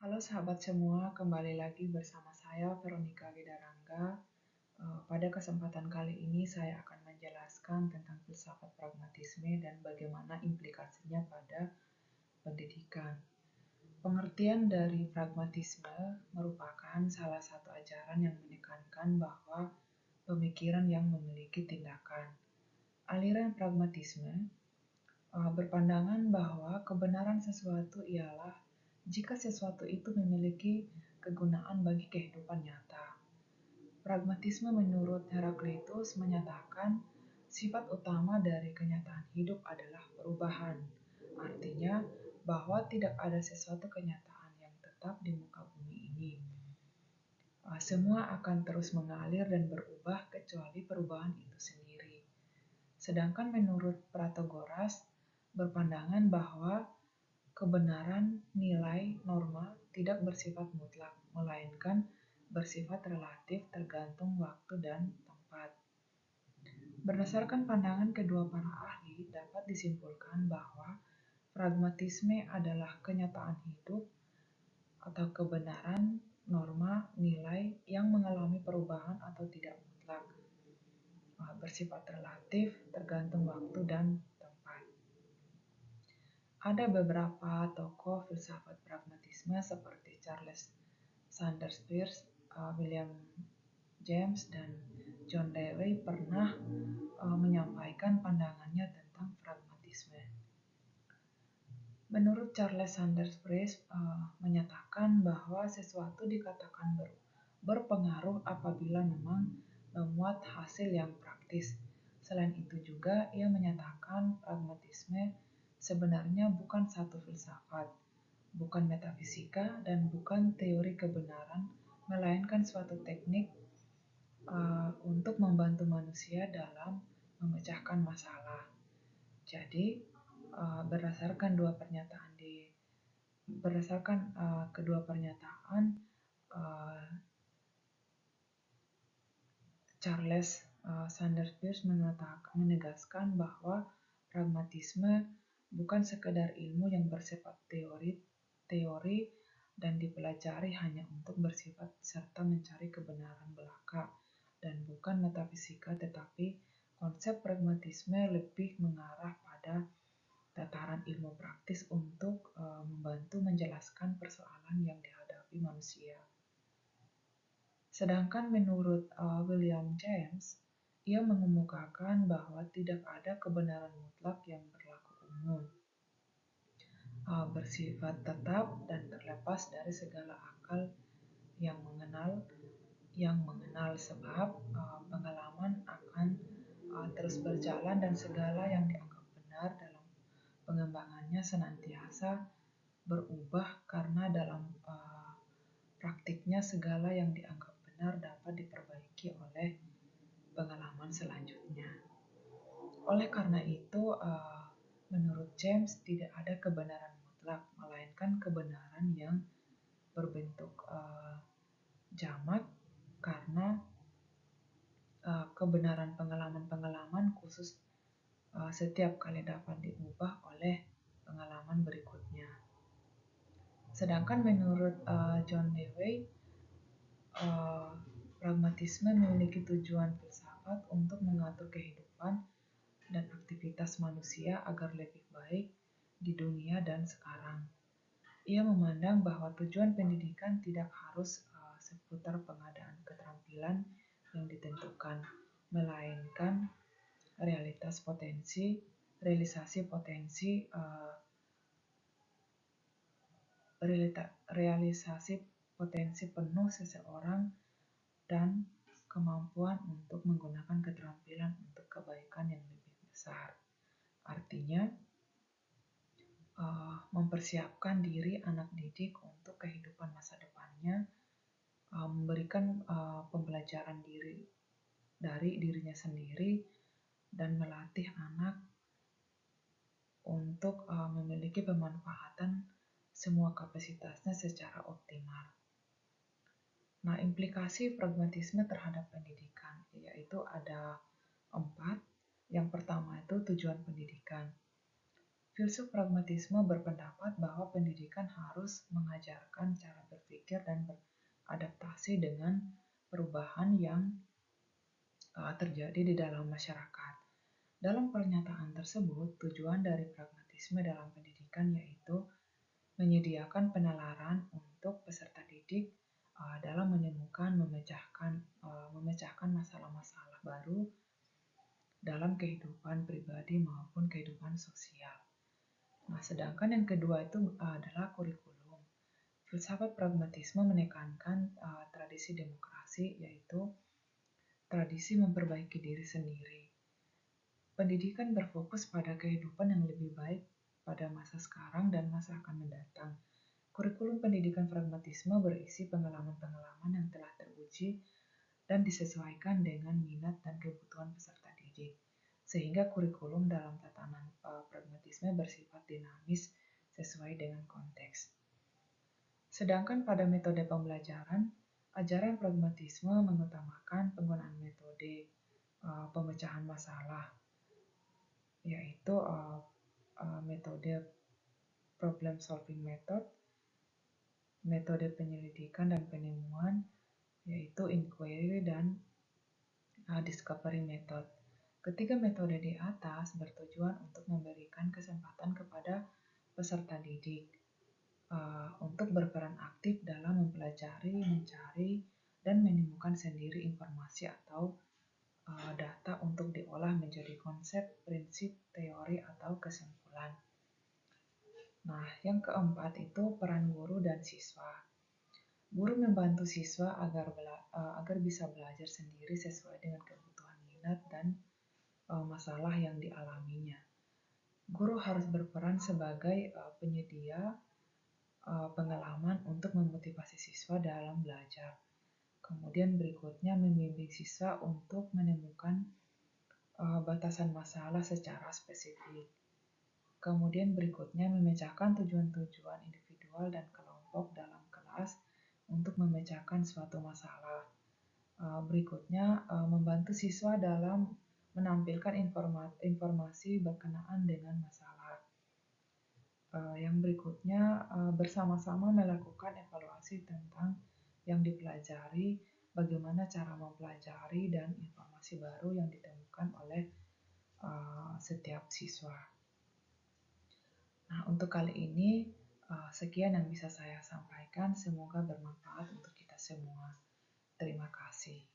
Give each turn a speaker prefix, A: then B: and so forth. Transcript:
A: Halo sahabat semua, kembali lagi bersama saya Veronica Widarangga. Pada kesempatan kali ini saya akan menjelaskan tentang filsafat pragmatisme dan bagaimana implikasinya pada pendidikan. Pengertian dari pragmatisme merupakan salah satu ajaran yang menekankan bahwa pemikiran yang memiliki tindakan. Aliran pragmatisme berpandangan bahwa kebenaran sesuatu ialah jika sesuatu itu memiliki kegunaan bagi kehidupan nyata. Pragmatisme menurut Heraklitus menyatakan sifat utama dari kenyataan hidup adalah perubahan. Artinya bahwa tidak ada sesuatu kenyataan yang tetap di muka bumi ini. Semua akan terus mengalir dan berubah kecuali perubahan itu sendiri. Sedangkan menurut Protagoras berpandangan bahwa kebenaran, nilai, norma tidak bersifat mutlak, melainkan bersifat relatif tergantung waktu dan tempat. Berdasarkan pandangan kedua para ahli, dapat disimpulkan bahwa pragmatisme adalah kenyataan hidup atau kebenaran, norma, nilai yang mengalami perubahan atau tidak mutlak, bersifat relatif tergantung waktu dan tempat. Ada beberapa tokoh filsafat pragmatisme seperti Charles Sanders Peirce, William James, dan John Dewey pernah menyampaikan pandangannya tentang pragmatisme. Menurut Charles Sanders Peirce menyatakan bahwa sesuatu dikatakan berpengaruh apabila memang memuat hasil yang praktis. Selain itu juga ia menyatakan pragmatisme sebenarnya bukan satu filsafat, bukan metafisika, dan bukan teori kebenaran, melainkan suatu teknik untuk membantu manusia dalam memecahkan masalah. Jadi, berdasarkan kedua pernyataan, Charles Sanders Peirce menegaskan bahwa pragmatisme bukan sekedar ilmu yang bersifat teori dan dipelajari hanya untuk bersifat serta mencari kebenaran belaka, dan bukan metafisika, tetapi konsep pragmatisme lebih mengarah pada tataran ilmu praktis untuk membantu menjelaskan persoalan yang dihadapi manusia. Sedangkan menurut William James, ia mengemukakan bahwa tidak ada kebenaran mutlak yang berlaku umum, bersifat tetap dan terlepas dari segala akal yang mengenal sebab pengalaman akan terus berjalan dan segala yang dianggap benar dalam pengembangannya senantiasa berubah karena dalam praktiknya segala yang dianggap benar dapat diperbaiki oleh pengalaman selanjutnya. Oleh karena itu, menurut James tidak ada kebenaran mutlak, melainkan kebenaran yang berbentuk jamak karena kebenaran pengalaman-pengalaman khusus setiap kali dapat diubah oleh pengalaman berikutnya. Sedangkan menurut John Dewey, pragmatisme memiliki tujuan filsafat untuk mengatur kehidupan dan aktivitas manusia agar lebih baik di dunia dan sekarang. Ia memandang bahwa tujuan pendidikan tidak harus seputar pengadaan keterampilan yang ditentukan, melainkan realisasi potensi penuh seseorang dan kemampuan untuk menggunakan keterampilan untuk kebaikan yang lebih besar. Artinya, mempersiapkan diri anak didik untuk kehidupan masa depannya, memberikan pembelajaran diri dari dirinya sendiri, dan melatih anak untuk memiliki pemanfaatan semua kapasitasnya secara optimal. Nah, implikasi pragmatisme terhadap pendidikan yaitu ada 4. Yang pertama itu tujuan pendidikan. Filsuf pragmatisme berpendapat bahwa pendidikan harus mengajarkan cara berpikir dan beradaptasi dengan perubahan yang terjadi di dalam masyarakat. Dalam pernyataan tersebut, tujuan dari pragmatisme dalam pendidikan yaitu menyediakan penalaran untuk peserta didik dalam menemukan memecahkan masalah-masalah baru dalam kehidupan pribadi maupun kehidupan sosial. Nah, sedangkan yang kedua itu adalah kurikulum. Filsafat pragmatisme menekankan tradisi demokrasi, yaitu tradisi memperbaiki diri sendiri. Pendidikan berfokus pada kehidupan yang lebih baik pada masa sekarang dan masa akan mendatang. Kurikulum pendidikan pragmatisme berisi pengalaman-pengalaman yang telah teruji dan disesuaikan dengan minat dan kebutuhan peserta didik. Sehingga kurikulum dalam tatanan pragmatisme bersifat dinamis sesuai dengan konteks. Sedangkan pada metode pembelajaran, ajaran pragmatisme mengutamakan penggunaan metode pemecahan masalah, yaitu metode problem solving method, metode penyelidikan dan penemuan, yaitu inquiry dan discovery method. Ketiga metode di atas bertujuan untuk memberikan kesempatan kepada peserta didik untuk berperan aktif dalam mempelajari, mencari, dan menemukan sendiri informasi atau data untuk diolah menjadi konsep, prinsip, teori, atau kesimpulan. Nah, yang keempat itu peran guru dan siswa. Guru membantu siswa agar bisa belajar sendiri sesuai dengan kebutuhan minat dan masalah yang dialaminya. Guru harus berperan sebagai penyedia pengalaman untuk memotivasi siswa dalam belajar. Kemudian berikutnya membimbing siswa untuk menemukan batasan masalah secara spesifik. Kemudian berikutnya memecahkan tujuan-tujuan individual dan kelompok dalam kelas untuk memecahkan suatu masalah. Berikutnya membantu siswa dalam menampilkan informasi berkenaan dengan masalah. Yang berikutnya bersama-sama melakukan evaluasi tentang yang dipelajari, bagaimana cara mempelajari dan informasi baru yang ditemukan oleh setiap siswa. Nah, untuk kali ini sekian yang bisa saya sampaikan. Semoga bermanfaat untuk kita semua. Terima kasih.